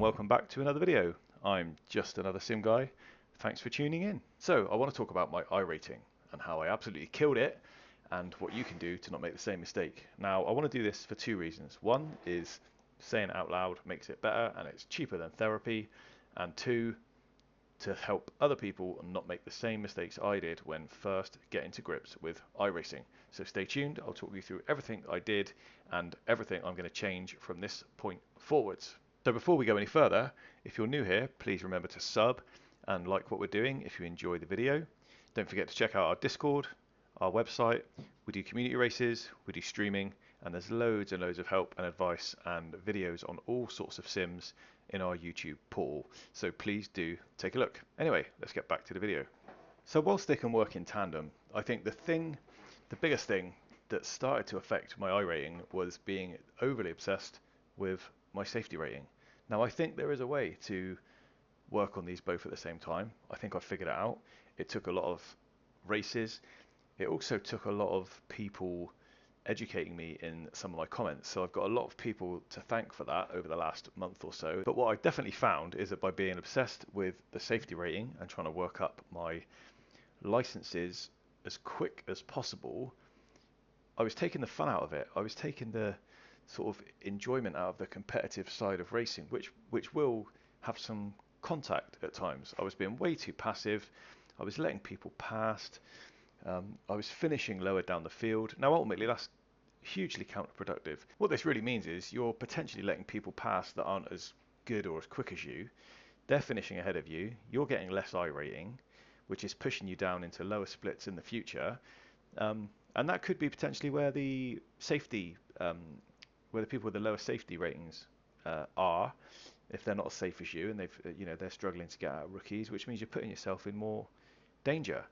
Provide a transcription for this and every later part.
welcome back to another video. I'm just another sim guy. Thanks for tuning in. So I want to talk about my iRating and how I absolutely killed it and what you can do to not make the same mistake. Now I want to do this for two reasons. One is saying it out loud makes it better and it's cheaper than therapy, and two, to help other people not make the same mistakes I did when first getting to grips with iRacing. So stay tuned, I'll talk you through everything I did and everything I'm going to change from this point forwards. So before we go any further, if you're new here, please remember to sub and like what we're doing if you enjoy the video. Don't forget to check out our Discord, our website. We do community races, we do streaming, and there's loads and loads of help and advice and videos on all sorts of sims in our YouTube portal. So please do take a look. Anyway, let's get back to the video. So whilst they can work in tandem, I think the biggest thing that started to affect my iRating was being overly obsessed with my safety rating. Now I think there is a way to work on these both at the same time. I think I figured it out. It took a lot of races. It also took a lot of people educating me in some of my comments. So I've got a lot of people to thank for that over the last month or so. But what I definitely found is that by being obsessed with the safety rating and trying to work up my licenses as quick as possible, I was taking the fun out of it. I was taking the sort of enjoyment out of the competitive side of racing, which will have some contact at times. I was being way too passive. I was letting people past. I was finishing lower down the field. Now ultimately that's hugely counterproductive. What this really means is you're potentially letting people pass that aren't as good or as quick as you. They're finishing ahead of you. You're getting less iRating, which is pushing you down into lower splits in the future. And that could be potentially where the safety, where the people with the lower safety ratings are, if they're not as safe as you and they're struggling to get out rookies, which means you're putting yourself in more danger.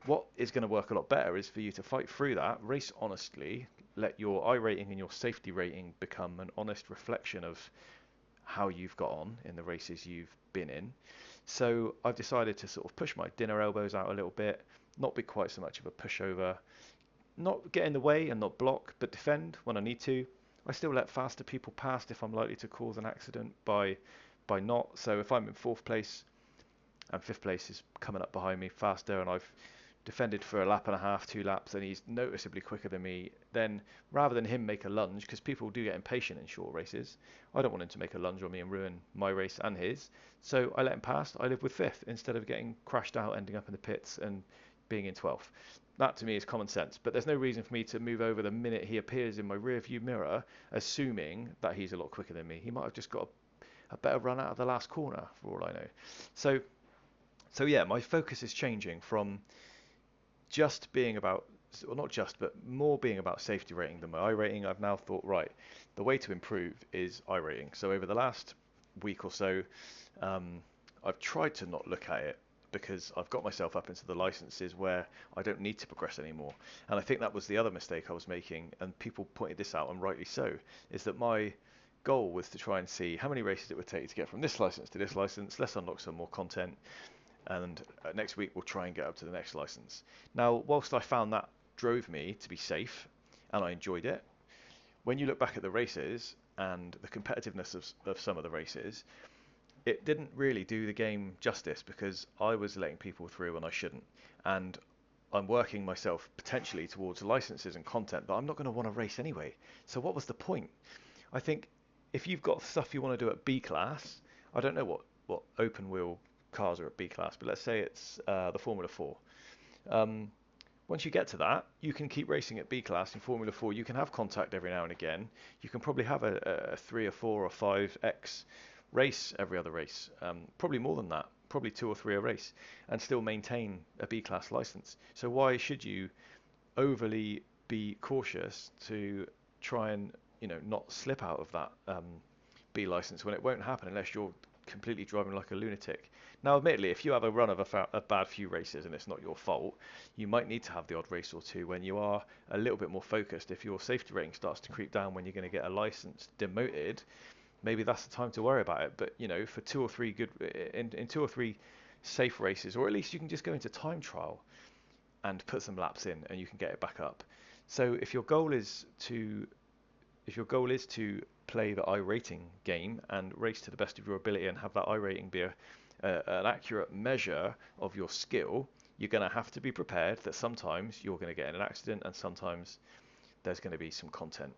What is going to work a lot better is for you to fight through that, race honestly, let your iRating and your safety rating become an honest reflection of how you've got on in the races you've been in. So I've decided to sort of push my dinner elbows out a little bit, not be quite so much of a pushover, not get in the way and not block, but defend when I need to. I still let faster people past if I'm likely to cause an accident by not. So if I'm in fourth place and fifth place is coming up behind me faster and I've defended for a lap and a half, 2 laps, and he's noticeably quicker than me, then rather than him make a lunge, because people do get impatient in short races, I don't want him to make a lunge on me and ruin my race and his. So I let him pass. I live with fifth instead of getting crashed out, ending up in the pits and being in 12th. That to me is common sense, but there's no reason for me to move over the minute he appears in my rear view mirror, assuming that he's a lot quicker than me. He might have just got a better run out of the last corner, for all I know. So yeah, my focus is changing from just being about, well, not just, but more being about safety rating than my iRating. I've now thought, right, the way to improve is iRating. So over the last week or so, I've tried to not look at it because I've got myself up into the licenses where I don't need to progress anymore. And I think that was the other mistake I was making, and people pointed this out, and rightly so, is that my goal was to try and see how many races it would take to get from this license to this license. Let's unlock some more content, and next week we'll try and get up to the next license. Now, whilst I found that drove me to be safe and I enjoyed it, when you look back at the races and the competitiveness of some of the races, it didn't really do the game justice because I was letting people through when I shouldn't, and I'm working myself potentially towards licenses and content that I'm not going to want to race anyway. So what was the point? I think if you've got stuff you want to do at B class, I don't know what open wheel cars are at B class, but let's say it's the Formula 4. Once you get to that, you can keep racing at B class in Formula 4. You can have contact every now and again. You can probably have a 3 or 4 or 5x race every other race, probably more than that, probably 2 or 3 a race, and still maintain a B class license. So why should you overly be cautious to try and not slip out of that B license when it won't happen unless you're completely driving like a lunatic? Now, admittedly, if you have a run of a bad few races and it's not your fault, you might need to have the odd race or two when you are a little bit more focused. If your safety rating starts to creep down when you're going to get a license demoted, maybe that's the time to worry about it. But for 2 or 3 good in 2 or 3 safe races, or at least you can just go into time trial and put some laps in and you can get it back up. So if your goal is to play the iRating game and race to the best of your ability and have that iRating be an accurate measure of your skill, you're going to have to be prepared that sometimes you're going to get in an accident and sometimes there's going to be some content.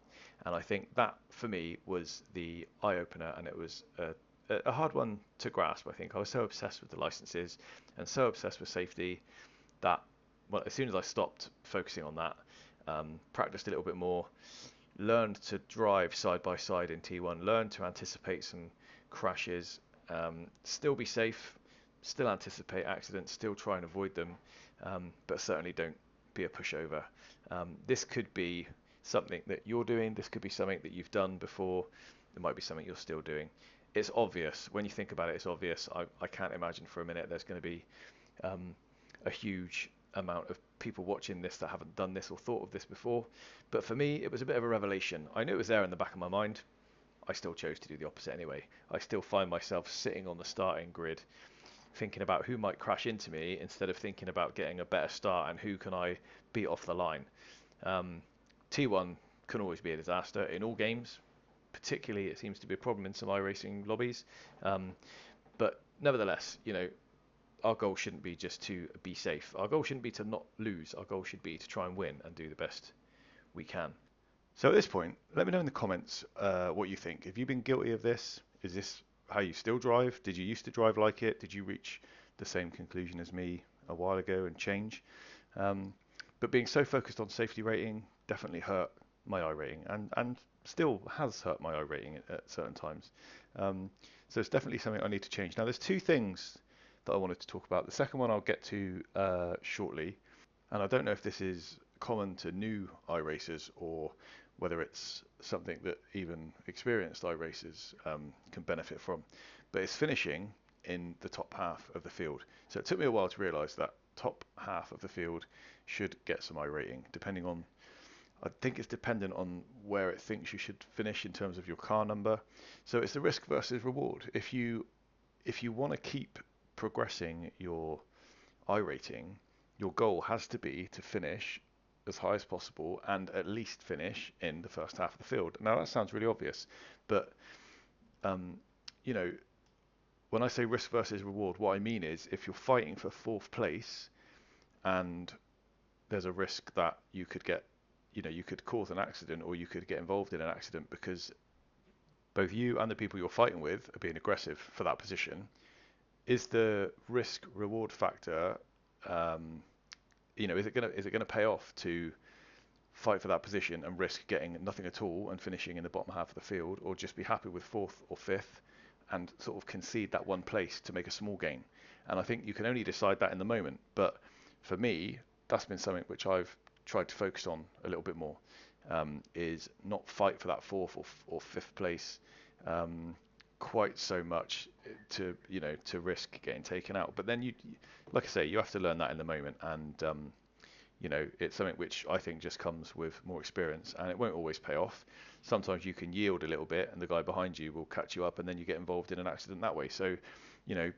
And I think that for me was the eye opener, and it was a hard one to grasp. I think I was so obsessed with the licenses and so obsessed with safety that, well, as soon as I stopped focusing on that, practiced a little bit more, learned to drive side by side in T1, learned to anticipate some crashes, still be safe, still anticipate accidents, still try and avoid them, but certainly don't be a pushover. This could be something that you're doing, this could be something that you've done before, it might be something you're still doing. It's obvious, when you think about it, it's obvious. I can't imagine for a minute there's going to be a huge amount of people watching this that haven't done this or thought of this before. But for me, it was a bit of a revelation. I knew it was there in the back of my mind. I still chose to do the opposite anyway. I still find myself sitting on the starting grid thinking about who might crash into me instead of thinking about getting a better start and who can I beat off the line. T1 can always be a disaster in all games. Particularly, it seems to be a problem in some iRacing lobbies. But nevertheless, our goal shouldn't be just to be safe. Our goal shouldn't be to not lose. Our goal should be to try and win and do the best we can. So at this point, let me know in the comments what you think. Have you been guilty of this? Is this how you still drive? Did you used to drive like it? Did you reach the same conclusion as me a while ago and change? But being so focused on safety rating definitely hurt my iRating and still has hurt my iRating at certain times. So it's definitely something I need to change. Now, there's two things that I wanted to talk about. The second one I'll get to shortly, and I don't know if this is common to new iRacers or whether it's something that even experienced iRacers can benefit from, but it's finishing in the top half of the field. So it took me a while to realise that top half of the field should get some iRating, depending on, I think it's dependent on where it thinks you should finish in terms of your car number. So it's the risk versus reward. If you want to keep progressing your iRating, your goal has to be to finish as high as possible and at least finish in the first half of the field. Now that sounds really obvious, but you know, when I say risk versus reward, what I mean is if you're fighting for fourth place and there's a risk that you could get, you could cause an accident or you could get involved in an accident because both you and the people you're fighting with are being aggressive for that position, is the risk reward factor, is it gonna pay off to fight for that position and risk getting nothing at all and finishing in the bottom half of the field, or just be happy with fourth or fifth and sort of concede that one place to make a small gain? And I think you can only decide that in the moment. But for me, that's been something which I've tried to focus on a little bit more, is not fight for that fourth or fifth place quite so much to risk getting taken out. But then like I say, you have to learn that in the moment, and it's something which I think just comes with more experience, and it won't always pay off. Sometimes you can yield a little bit and the guy behind you will catch you up and then you get involved in an accident that way. So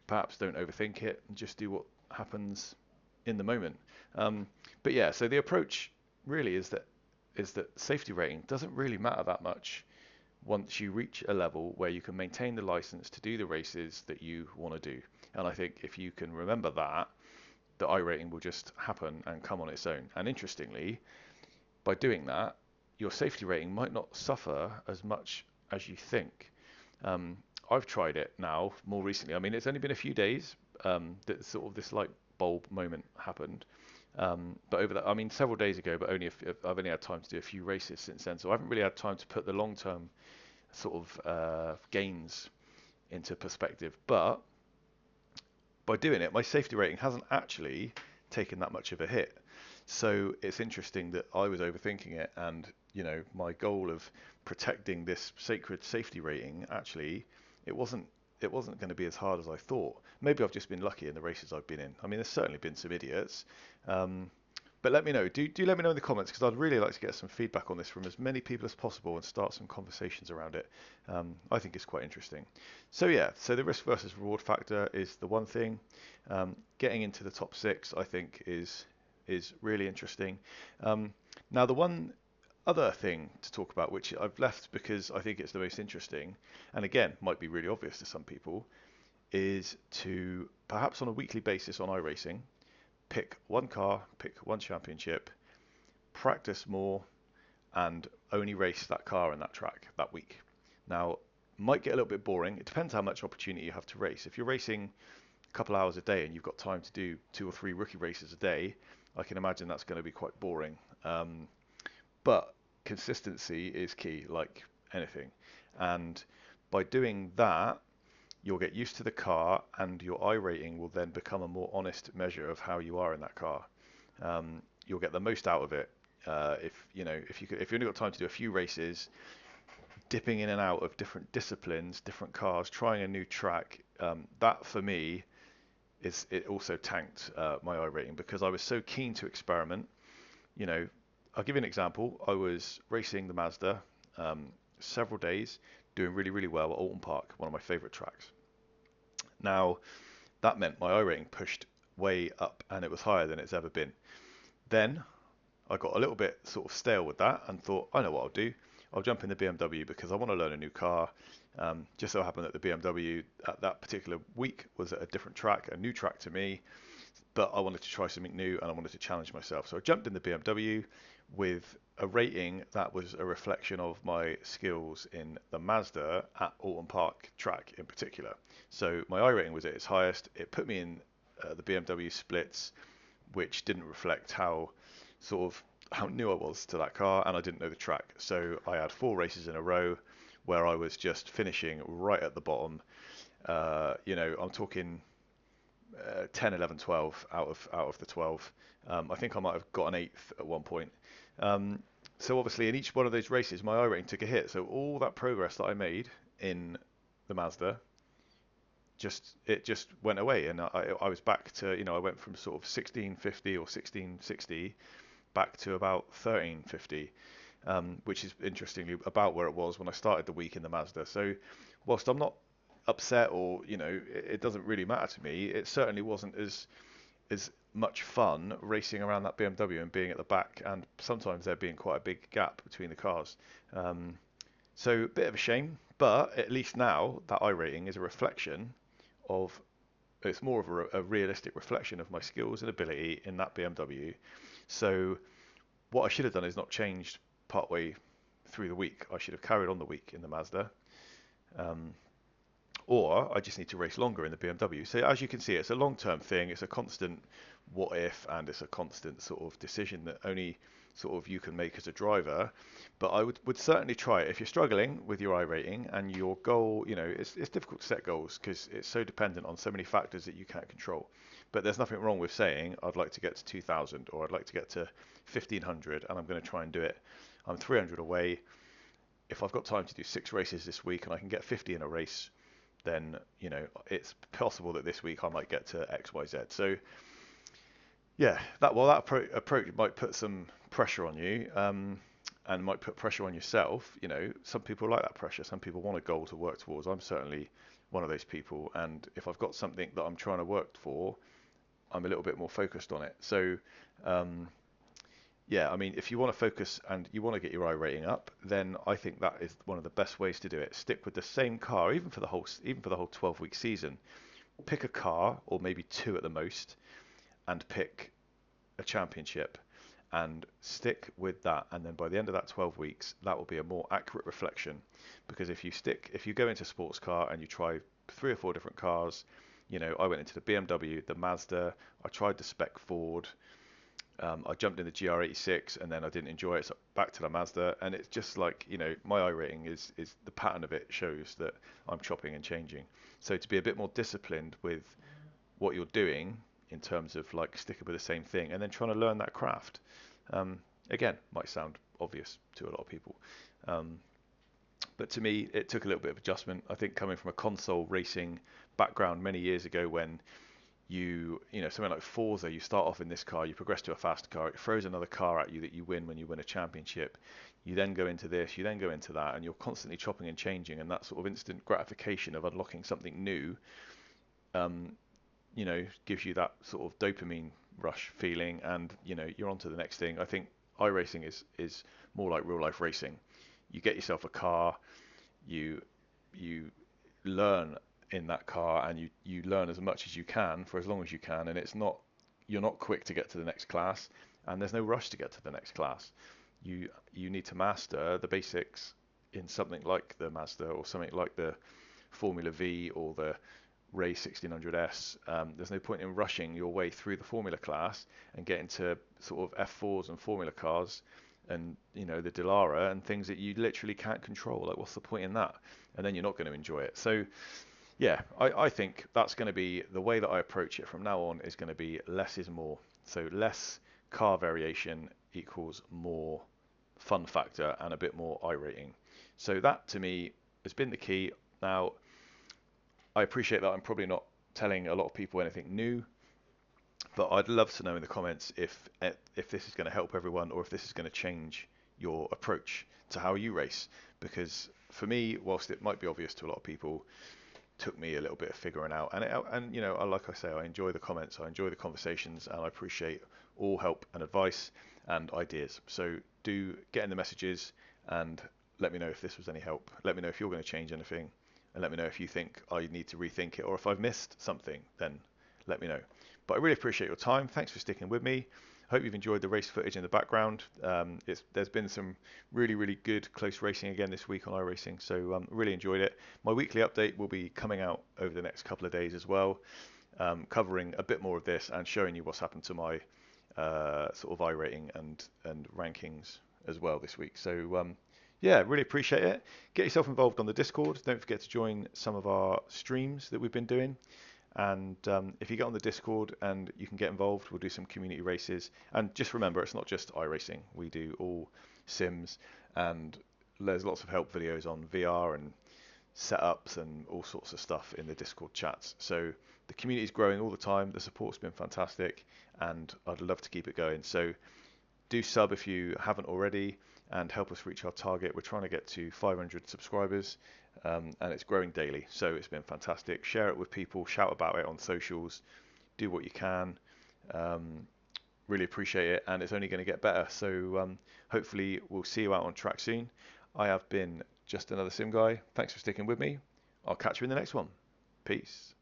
perhaps don't overthink it and just do what happens in the moment. But yeah, so the approach really is that safety rating doesn't really matter that much once you reach a level where you can maintain the license to do the races that you want to do. And I think if you can remember that, the iRating will just happen and come on its own. And interestingly, by doing that, your safety rating might not suffer as much as you think. I've tried it now more recently. I mean, it's only been a few days that sort of this light bulb moment happened. But over that, I mean, several days ago, but I've only had time to do a few races since then. So I haven't really had time to put the long-term sort of gains into perspective. But by doing it, my safety rating hasn't actually taken that much of a hit. So it's interesting that I was overthinking it, and my goal of protecting this sacred safety rating, actually it wasn't going to be as hard as I thought. Maybe I've just been lucky in the races I've been in. I mean, there's certainly been some idiots. But let me know. Do let me know in the comments, because I'd really like to get some feedback on this from as many people as possible and start some conversations around it. I think it's quite interesting. So yeah, so the risk versus reward factor is the one thing. Getting into the top 6, I think, is really interesting. Now, the one other thing to talk about, which I've left because I think it's the most interesting, and again, might be really obvious to some people, is to perhaps on a weekly basis on iRacing, pick one car, pick one championship, practice more, and only race that car and that track that week. Now, might get a little bit boring. It depends how much opportunity you have to race. If you're racing a couple hours a day and you've got time to do 2 or 3 rookie races a day, I can imagine that's going to be quite boring. But consistency is key, like anything. And by doing that, you'll get used to the car, and your iRating will then become a more honest measure of how you are in that car. You'll get the most out of it. If you know, if you only got time to do a few races, dipping in and out of different disciplines, different cars, trying a new track, that for me is it also tanked my iRating because I was so keen to experiment. You know, I'll give you an example. I was racing the Mazda several days, doing really, really well at Alton Park, one of my favourite tracks. Now, that meant my iRating pushed way up and it was higher than it's ever been. Then I got a little bit sort of stale with that and thought, I know what I'll do. I'll jump in the BMW because I want to learn a new car. Just so happened that the BMW at that particular week was at a different track, a new track to me, but I wanted to try something new and I wanted to challenge myself. So I jumped in the BMW with a rating that was a reflection of my skills in the Mazda at Alton Park track in particular. So my iRating was at its highest. It put me in the BMW splits, which didn't reflect how sort of how new I was to that car, and I didn't know the track. So I had 4 races in a row where I was just finishing right at the bottom. I'm talking 10, 11, 12 out of the 12. I think I might have got an eighth at one point. So obviously in each one of those races, my iRating took a hit. So all that progress that I made in the Mazda just went away, and I was back to I went from sort of 1650 or 1660 back to about 1350, which is interestingly about where it was when I started the week in the Mazda. So whilst I'm not upset or it doesn't really matter to me, it certainly wasn't as much fun racing around that BMW and being at the back, and sometimes there being quite a big gap between the cars. So a bit of a shame, but at least now that iRating is a reflection of it's more of a realistic reflection of my skills and ability in that BMW. So what I should have done is not changed partway through the week. I should have carried on the week in the Mazda. Or I just need to race longer in the BMW. So as you can see, it's a long-term thing. It's a constant what if, and it's a constant sort of decision that only sort of you can make as a driver. But I would certainly try it. If you're struggling with your iRating and your goal, it's difficult to set goals because it's so dependent on so many factors that you can't control. But there's nothing wrong with saying, I'd like to get to 2000 or I'd like to get to 1500 and I'm going to try and do it. I'm 300 away. If I've got time to do 6 races this week and I can get 50 in a race, then it's possible that this week I might get to X, Y, Z. So yeah, that approach might put some pressure on you, and might put pressure on yourself. Some people like that pressure. Some people want a goal to work towards. I'm certainly one of those people. And if I've got something that I'm trying to work for, I'm a little bit more focused on it. So yeah, I mean, if you want to focus and you want to get your iRating up, then I think that is one of the best ways to do it. Stick with the same car, even for the whole 12-week season. Pick a car, or maybe 2 at the most, and pick a championship, and stick with that. And then by the end of that 12 weeks, that will be a more accurate reflection. Because if you go into sports car and you try 3 or 4 different cars, I went into the BMW, the Mazda, I tried the spec Ford. I jumped in the GR86 and then I didn't enjoy it, so back to the Mazda, and it's just like, my iRating is the pattern of it shows that I'm chopping and changing. So to be a bit more disciplined with what you're doing in terms of like sticking with the same thing and then trying to learn that craft. Again, might sound obvious to a lot of people. But to me, it took a little bit of adjustment. I think coming from a console racing background many years ago when something like Forza, you start off in this car, you progress to a faster car, it throws another car at you that you win when you win a championship. You then go into this, you then go into that, and you're constantly chopping and changing, and that sort of instant gratification of unlocking something new, gives you that sort of dopamine rush feeling, and you're on to the next thing. I think iRacing is more like real life racing. You get yourself a car, you you learn in that car, and you learn as much as you can for as long as you can, and it's not you're not quick to get to the next class, and there's no rush to get to the next class. You need to master the basics in something like the Mazda or something like the Formula V or the Ray 1600S. There's no point in rushing your way through the Formula class and getting to sort of F4s and Formula cars and the Delara and things that you literally can't control. Like, what's the point in that? And then you're not going to enjoy it. So yeah, I think that's going to be the way that I approach it from now on, is going to be less is more. So less car variation equals more fun factor and a bit more iRating. So that to me has been the key. Now, I appreciate that I'm probably not telling a lot of people anything new, but I'd love to know in the comments if this is going to help everyone, or if this is going to change your approach to how you race. Because for me, whilst it might be obvious to a lot of people, took me a little bit of figuring out. And like I say, I enjoy the comments, I enjoy the conversations, and I appreciate all help and advice and ideas. So do get in the messages and let me know if this was any help. Let me know if you're going to change anything, and let me know if you think I need to rethink it, or if I've missed something, then let me know. But I really appreciate your time. Thanks for sticking with me. Hope you've enjoyed the race footage in the background. There's been some really, really good close racing again this week on iRacing, so really enjoyed it. My weekly update will be coming out over the next couple of days as well, covering a bit more of this and showing you what's happened to my sort of iRating and rankings as well this week. So yeah, really appreciate it. Get yourself involved on the Discord. Don't forget to join some of our streams that we've been doing. And if you get on the Discord and you can get involved, we'll do some community races. And just remember, it's not just iRacing. We do all sims, and there's lots of help videos on VR and setups and all sorts of stuff in the Discord chats. So the community is growing all the time. The support's been fantastic, and I'd love to keep it going. So do sub if you haven't already, and help us reach our target. We're trying to get to 500 subscribers, and it's growing daily. So it's been fantastic. Share it with people, shout about it on socials, do what you can. Really appreciate it, and it's only going to get better. So hopefully we'll see you out on track soon. I have been just another sim guy. Thanks for sticking with me. I'll catch you in the next one. Peace.